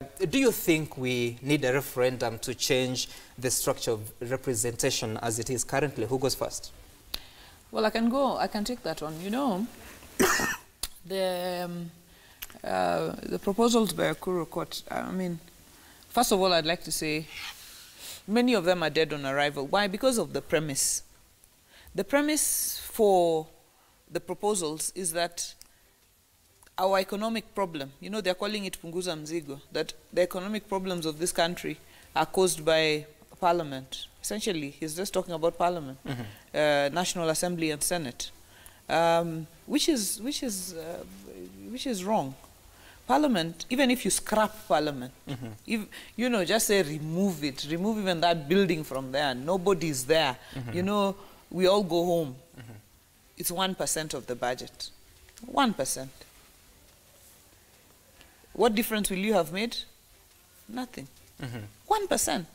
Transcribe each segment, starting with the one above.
Do you think we need a referendum to change the structure of representation as it is currently? Who goes first? Well, I can take that on. You know, the proposals by Akuru Court, I mean, first of all, I'd like to say many of them are dead on arrival. Why? Because of the premise. The premise for the proposals is that our economic problem, you know, they're calling it Punguza Mzigo, that the economic problems of this country are caused by Parliament. Essentially, he's just talking about Parliament, National Assembly and Senate, which is wrong. Parliament, even if you scrap Parliament, if, you know, just say remove it, remove even that building from there, nobody's there, you know, we all go home. It's 1% of the budget. 1%. What difference will you have made? Nothing. 1%.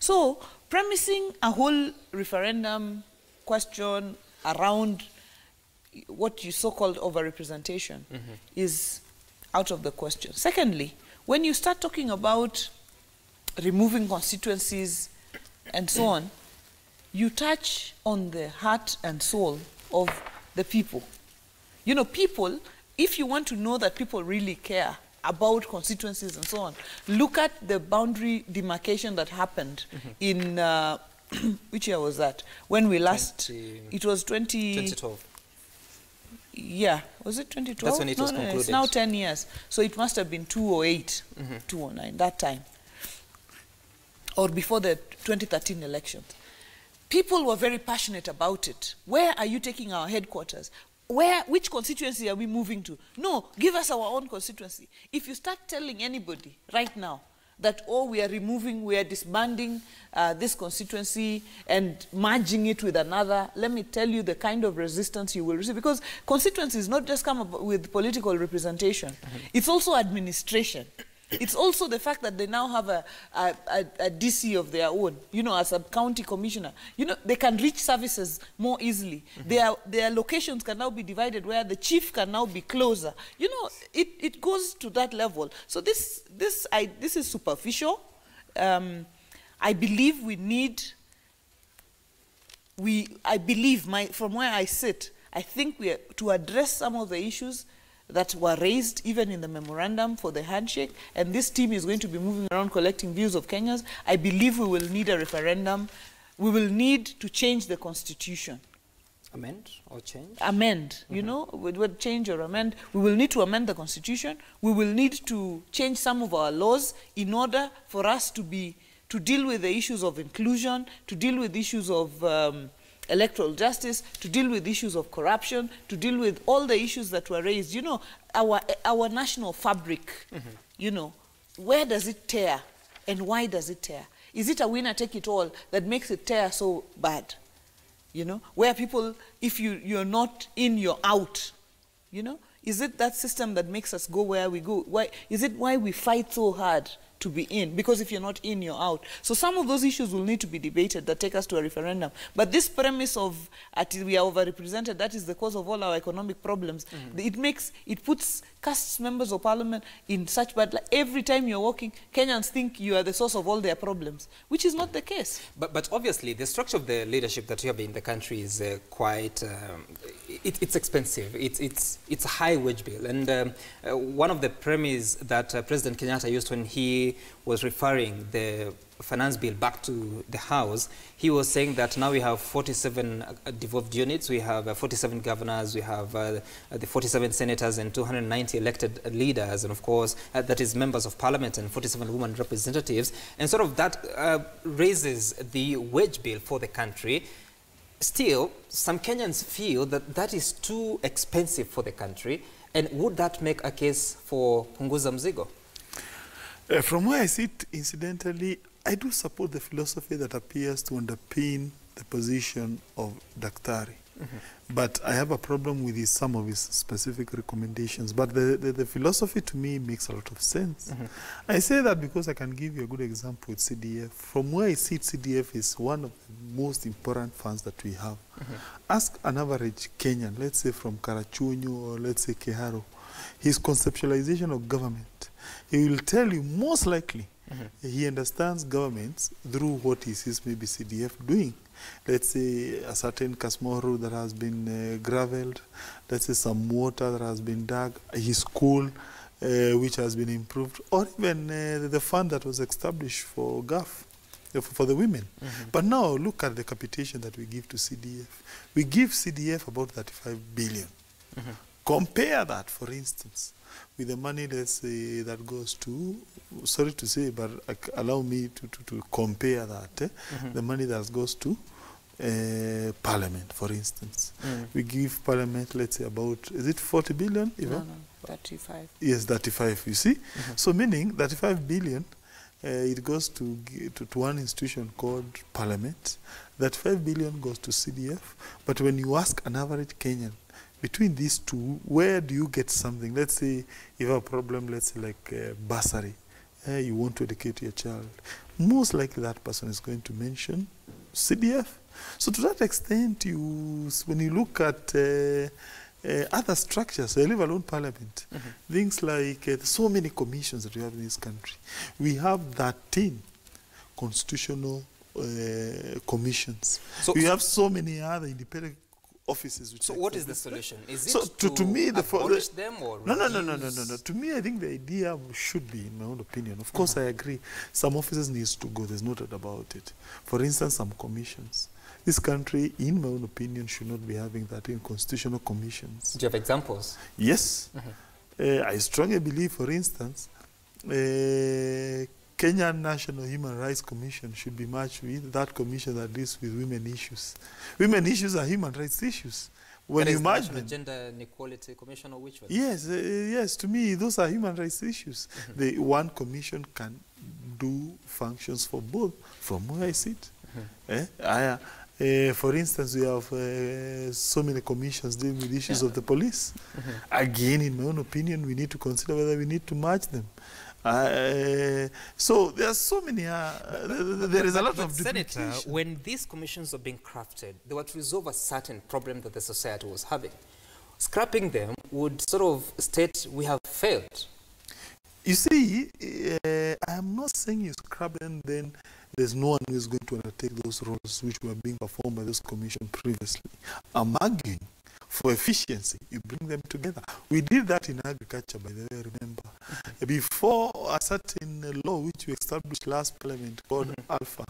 So, premising a whole referendum question around what you so-called overrepresentation is out of the question. Secondly, when you start talking about removing constituencies and so on, you touch on the heart and soul of the people. You know, people, if you want to know that people really care about constituencies and so on, look at the boundary demarcation that happened in, which year was that? When we last, it was 2012. Yeah, was it 2012? That's when it was concluded. It's now 10 years. So it must have been 2008, 2009, that time. Or before the 2013 elections. People were very passionate about it. Where are you taking our headquarters? Which constituency are we moving to? No, give us our own constituency. If you start telling anybody right now that, oh, we are disbanding this constituency and merging it with another, let me tell you the kind of resistance you will receive. Because constituencies not just come up with political representation, it's also administration. It's also the fact that they now have a DC of their own, you know, as a county commissioner. You know, they can reach services more easily. Their locations can now be divided where the chief can now be closer. You know, it goes to that level. So this is superficial. I believe from where I sit, I think we are to address some of the issues that were raised even in the memorandum for the handshake, and this team is going to be moving around collecting views of Kenyans. I believe we will need a referendum. We will need to change the constitution. Amend or change? Amend, you know, with change or amend. We will need to amend the constitution. We will need to change some of our laws in order for us to deal with the issues of inclusion, to deal with issues of electoral justice, to deal with issues of corruption, to deal with all the issues that were raised. You know, our national fabric, you know, where does it tear and why does it tear? Is it a winner take it all that makes it tear so bad? You know, where people, if you're not in, you're out, you know? Is it that system that makes us go where we go? Why, is it why we fight so hard to be in? Because if you're not in, you're out. So some of those issues will need to be debated that take us to a referendum. But this premise of we are overrepresented, that is the cause of all our economic problems. It casts members of parliament in such bad light. Every time you're walking, Kenyans think you are the source of all their problems, which is not the case. But obviously, the structure of the leadership that we have in the country is quite, it's expensive. It's a high wage bill. And one of the premises that President Kenyatta used when he was referring the finance bill back to the House, he was saying that now we have 47 devolved units, we have 47 governors, we have the 47 senators and 290 elected leaders, and of course, that is members of parliament and 47 women representatives. And sort of that raises the wage bill for the country. Still, some Kenyans feel that that is too expensive for the country. And would that make a case for Punguza Mzigo? From where I sit, incidentally, I do support the philosophy that appears to underpin the position of Daktari. But I have a problem with some of his specific recommendations. But the philosophy to me makes a lot of sense. I say that because I can give you a good example with CDF. From where I sit, CDF is one of the most important funds that we have. Ask an average Kenyan, let's say from Karachunyu or let's say Keharo, his conceptualization of government he will tell you most likely he understands governments through what he sees maybe CDF doing. Let's say a certain Kasmoru that has been gravelled, let's say some water that has been dug, his school which has been improved, or even the fund that was established for GAF, for the women. But now look at the capitation that we give to CDF. We give CDF about 35 billion. Compare that, for instance, with the money, let's say, that goes to, sorry to say, but allow me to compare that, the money that goes to Parliament, for instance. We give Parliament, let's say, about, is it 40 billion? No, 35. Yes, 35, you see? So meaning 35 billion, it goes to one institution called Parliament. That 5 billion goes to CDF. But when you ask an average Kenyan, between these two, where do you get something? Let's say you have a problem, let's say like bursary. You want to educate your child. Most likely that person is going to mention CDF. So to that extent, when you look at other structures, leave alone Parliament, things like so many commissions that we have in this country. We have 13 constitutional commissions. So we have so many other independent offices. Which so what is the solution? Is it so to me, abolish them or no. To me, I think the idea should be, in my own opinion. Of course, I agree. Some offices needs to go. There's no doubt about it. For instance, some commissions. This country, in my own opinion, should not be having 13 constitutional commissions. Do you have examples? Yes. I strongly believe, for instance, Kenya National Human Rights Commission should be matched with that commission that deals with women issues. Women issues are human rights issues. When you match them, Gender and Equality Commission, or which one? Yes, yes. To me, those are human rights issues. The one commission can do functions for both. From where I sit, for instance, we have so many commissions dealing with issues of the police. Again, in my own opinion, we need to consider whether we need to merge them. So there are so many, there is a lot of duplication. Senator, when these commissions were being crafted, they were to resolve a certain problem that the society was having. Scrapping them would sort of state we have failed. You see, I am not saying you scrap them, then there's no one who is going to undertake those roles which were being performed by those commissions previously. I'm arguing for efficiency. You bring them together. We did that in agriculture, by the way, remember. Before a certain law which we established last parliament called Alpha,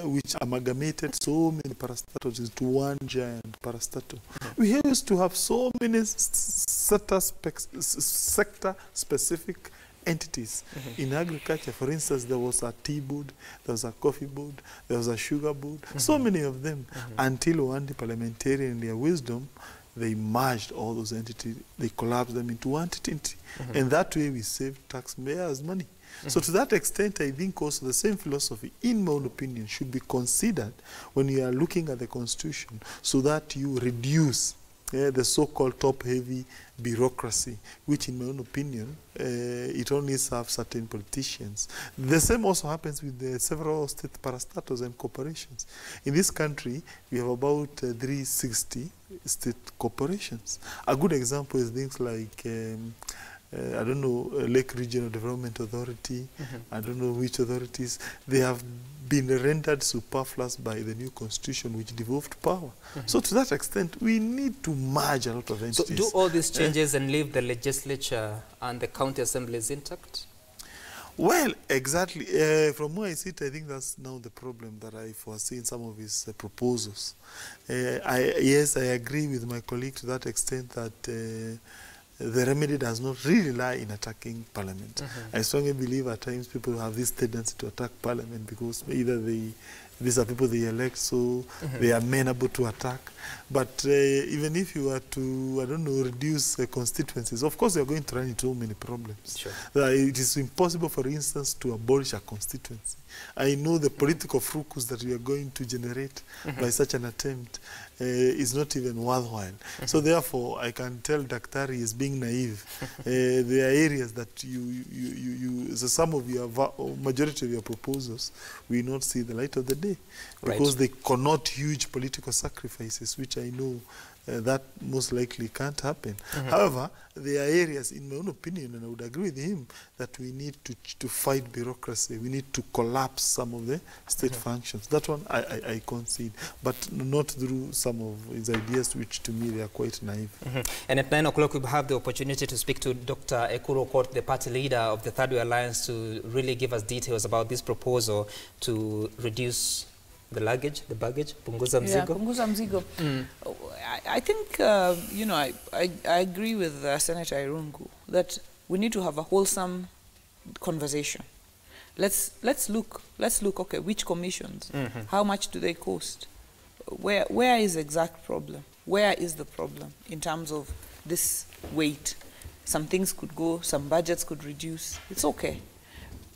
which amalgamated so many parastatals into one giant parastatal. We used to have so many sector-specific entities. In agriculture, for instance, there was a tea board, there was a coffee board, there was a sugar board, so many of them, until one parliamentarian in their wisdom, they merged all those entities, they collapsed them into one entity. And that way we saved taxpayers money. So to that extent, I think also the same philosophy, in my own opinion, should be considered when you are looking at the Constitution, so that you reduce the so-called top-heavy bureaucracy, which in my own opinion, it only serves certain politicians. The same also happens with the several state parastatals and corporations. In this country, we have about 360 state corporations. A good example is things like I don't know, Lake Regional Development Authority, I don't know which authorities, they have been rendered superfluous by the new constitution which devolved power. So to that extent, we need to merge a lot of entities. So do all these changes and leave the legislature and the county assemblies intact? Well, exactly. From where I sit, I think that's now the problem that I foresee in some of his proposals. Yes, I agree with my colleague to that extent that the remedy does not really lie in attacking Parliament. I strongly believe at times people have this tendency to attack Parliament because either these are people they elect, so they are amenable to attack. But even if you were to, I don't know, reduce constituencies, of course you are going to run into so many problems. Sure. It is impossible, for instance, to abolish a constituency. I know the political fracas that we are going to generate by such an attempt is not even worthwhile. So therefore, I can tell Daktari is being naive. There are areas that so some of your, majority of your proposals will not see the light of the day because they connote huge political sacrifices, which I know that most likely can't happen. However, there are areas, in my own opinion, and I would agree with him, that we need to fight bureaucracy. We need to collapse some of the state functions. That one I concede, but not through some of his ideas, which to me they are quite naive. And at 9 o'clock, we have the opportunity to speak to Dr. Ekuru Okot, the party leader of the Third Way Alliance, to really give us details about this proposal to reduce the baggage, punguza mzigo. Yeah, punguza mzigo. I think, you know, I agree with Senator Irungu that we need to have a wholesome conversation. Let's look, okay, which commissions, how much do they cost? Where is the exact problem? Where is the problem in terms of this weight? Some things could go, some budgets could reduce. It's okay.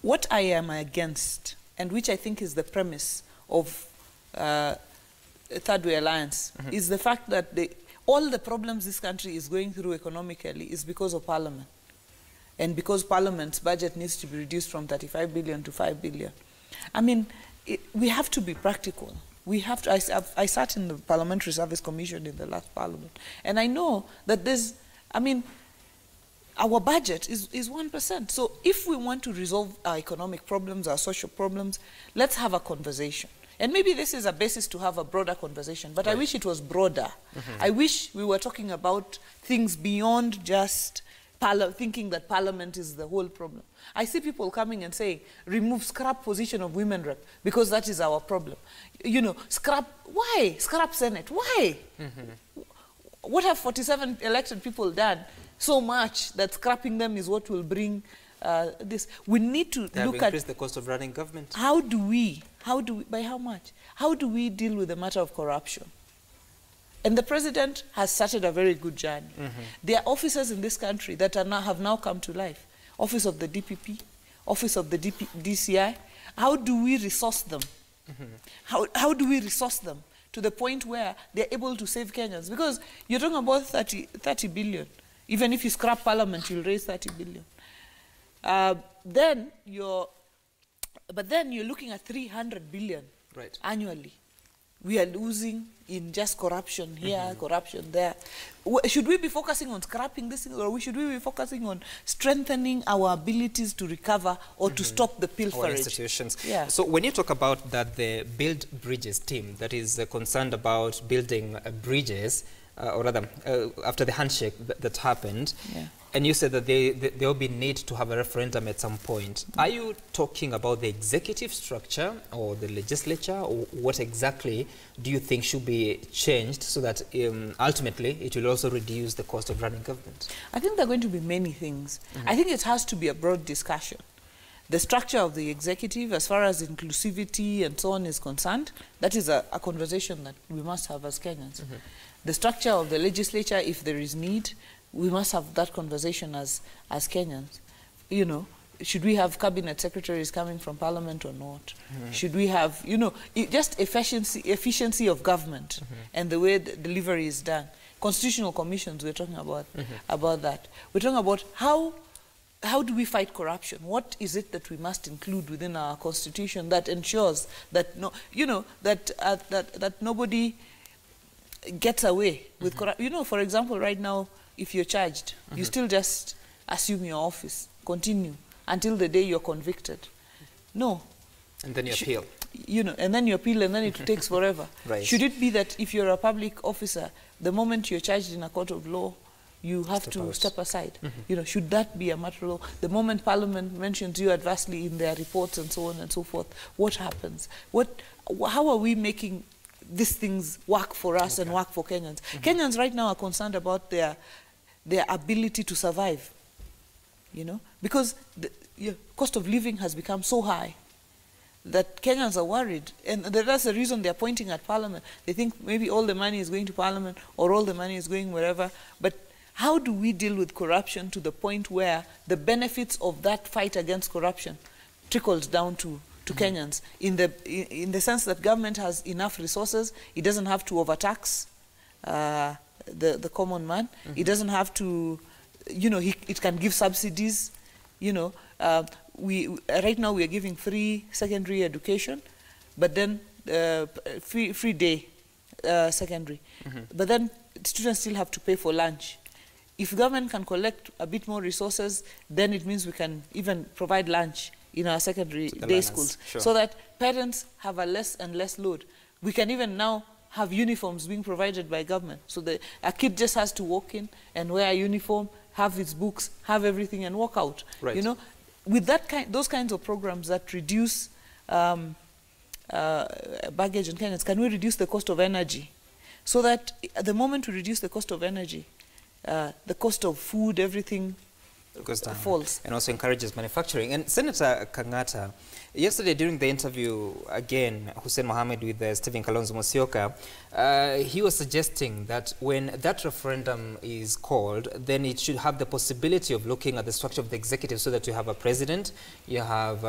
What I am against, and which I think is the premise of Third Way Alliance, is the fact that all the problems this country is going through economically is because of Parliament. And because Parliament's budget needs to be reduced from 35 billion to 5 billion. I mean, we have to be practical. We have to, I sat in the Parliamentary Service Commission in the last Parliament, and I know that there's, I mean, our budget is 1%. So if we want to resolve our economic problems, our social problems, let's have a conversation. And maybe this is a basis to have a broader conversation, but I wish it was broader. I wish we were talking about things beyond just thinking that Parliament is the whole problem. I see people coming and saying, scrap position of women rep, because that is our problem. You know, why? Scrap Senate, why? What have 47 elected people done so much that scrapping them is what will bring this? We need to look at the cost of running government. How do we, by how much? How do we deal with the matter of corruption? And the president has started a very good journey. There are officers in this country that have now come to life. Office of the DPP, Office of the DCI. How do we resource them? How do we resource them to the point where they're able to save Kenyans? Because you're talking about 30 billion. Even if you scrap Parliament, you'll raise 30 billion. Then you're looking at 300 billion annually. We are losing in just corruption here, corruption there. Should we be focusing on scrapping this thing, or should we be focusing on strengthening our abilities to recover or to stop the pilferage? Our institutions. Yeah. So when you talk about that, the Build Bridges team that is concerned about building bridges, or rather, after the handshake that happened, and you said that there will be need to have a referendum at some point. Are you talking about the executive structure or the legislature, or what exactly do you think should be changed so that ultimately it will also reduce the cost of running government? I think there are going to be many things. I think it has to be a broad discussion. The structure of the executive, as far as inclusivity and so on is concerned, that is a conversation that we must have as Kenyans. The structure of the legislature, if there is need, we must have that conversation as Kenyans. You know, should we have cabinet secretaries coming from Parliament or not? Should we have, you know, just efficiency of government and the way the delivery is done. Constitutional commissions, we're talking about that. We're talking about how do we fight corruption? What is it that we must include within our constitution that ensures that that nobody gets away with corruption? You know, for example, right now, if you're charged, you still just assume your office, continue until the day you're convicted. No. And then you appeal. You know, and then you appeal, and then it takes forever. Right. Should it be that if you're a public officer, the moment you're charged in a court of law, you have to step aside? You know, should that be a matter of law? The moment Parliament mentions you adversely in their reports and so on and so forth, what happens? How are we making these things work for us and work for Kenyans? Kenyans right now are concerned about their ability to survive, you know, because the cost of living has become so high that Kenyans are worried. And that's the reason they're pointing at Parliament. They think maybe all the money is going to Parliament or all the money is going wherever. But how do we deal with corruption to the point where the benefits of that fight against corruption trickles down to Kenyans in the sense that government has enough resources, it doesn't have to overtax the common man, it doesn't have to, you know, it can give subsidies, you know. Right now we are giving free secondary education, but then free day secondary, but then students still have to pay for lunch. If government can collect a bit more resources, then it means we can even provide lunch in our secondary day schools, sure, so that parents have a less and less load. We can even now have uniforms being provided by government, so that a kid just has to walk in and wear a uniform, have his books, have everything, and walk out. Right. You know, with those kinds of programs that reduce baggage in Kenyans, can we reduce the cost of energy? So that at the moment we reduce the cost of energy, the cost of food, everything goes down, falls. and also encourages manufacturing. And Senator Kang'ata, yesterday during the interview, again, Hussein Mohammed with Stephen Kalonzo Musyoka, he was suggesting that when that referendum is called, then it should have the possibility of looking at the structure of the executive, so that you have a president, you have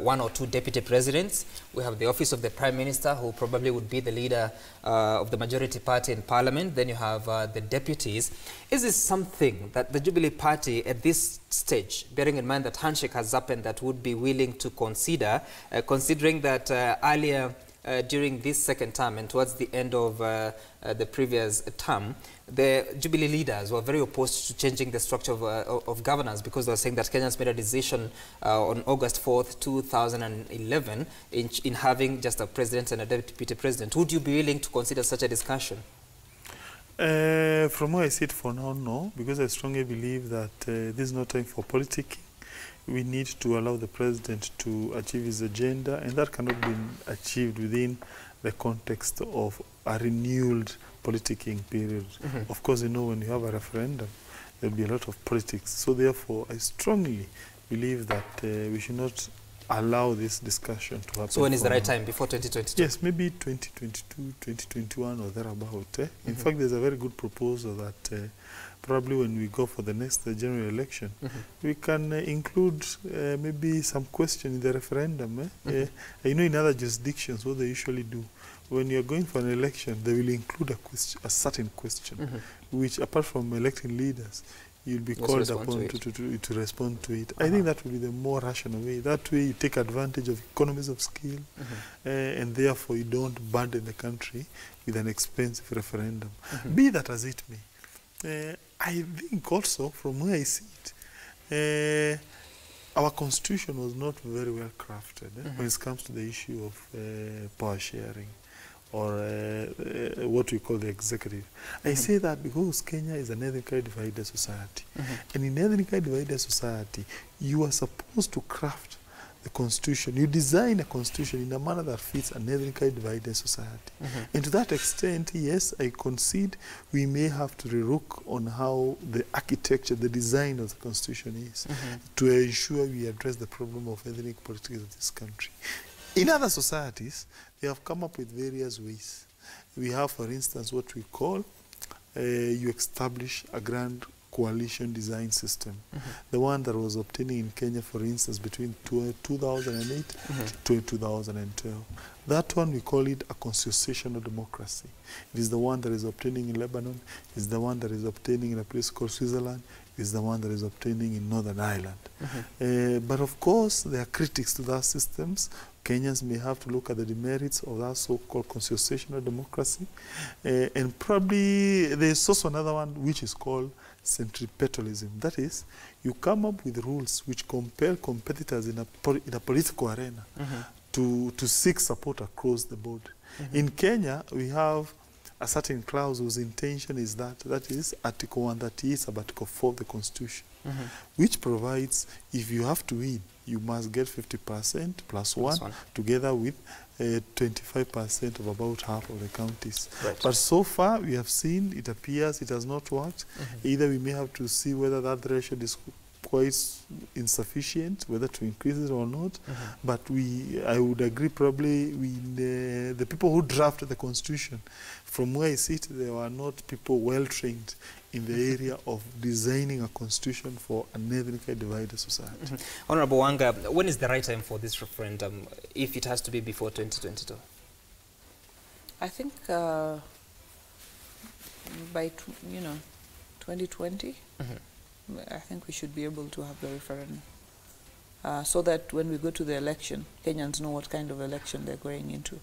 1 or 2 deputy presidents, we have the office of the prime minister, who probably would be the leader of the majority party in parliament, then you have the deputies. Is this something that the Jubilee Party at this stage, bearing in mind that handshake has happened, that would be willing to consider, considering that earlier during this second term and towards the end of the previous term, the Jubilee leaders were very opposed to changing the structure of governance, because they were saying that Kenyans made a decision on August 4th, 2011 in having just a president and a deputy president. Would you be willing to consider such a discussion? From where I sit for now, no, because I strongly believe that this is not time for politicking. We need to allow the president to achieve his agenda, and that cannot be achieved within the context of a renewed politicking period. Of course, you know, when you have a referendum, there will be a lot of politics. So therefore, I strongly believe that we should not allow this discussion to happen. So when is the right time? Before 2022? Yes, maybe 2022, 2021 or thereabout. In fact, there's a very good proposal that probably when we go for the next general election, we can include maybe some question in the referendum. You know, in other jurisdictions, what they usually do, when you're going for an election, they will include a certain question, which apart from electing leaders, you'll be called upon to respond to it. I think that will be the more rational way. That way you take advantage of economies of scale, and therefore you don't burden the country with an expensive referendum. Be that as it may. I think also, from where I see it, our constitution was not very well crafted when it comes to the issue of power sharing, or what we call the executive. I say that because Kenya is an ethnically divided society. And in an ethnically divided society, you are supposed to craft the constitution. You design a constitution in a manner that fits an ethnically divided society. And to that extent, yes, I concede we may have to relook on how the architecture, the design of the constitution is, to ensure we address the problem of ethnic politics of this country. In other societies, they have come up with various ways. We have, for instance, what we call, you establish a grand coalition design system. The one that was obtaining in Kenya, for instance, between 2008 to 2012. That one, we call it a constitutional democracy. It is the one that is obtaining in Lebanon, it is the one that is obtaining in a place called Switzerland, it is the one that is obtaining in Northern Ireland. But of course, there are critics to those systems. Kenyans may have to look at the demerits of that so-called constitutional democracy. And probably there's also another one which is called centripetalism. That is, you come up with rules which compel competitors in a political arena to seek support across the board. In Kenya, we have a certain clause whose intention is that is Article 138 sub Article 4 of the Constitution, which provides if you have to win, you must get 50% plus one, together with 25% of about half of the counties. But so far, we have seen, it appears it has not worked. Either we may have to see whether that threshold is quite insufficient, whether to increase it or not. But I would agree probably the people who drafted the Constitution, from where I sit, they were not people well trained in the area of designing a constitution for an ethnically divided society. Honorable Wanga, when is the right time for this referendum, if it has to be before 2022? I think by 2020, I think we should be able to have the referendum, so that when we go to the election, Kenyans know what kind of election they're going into.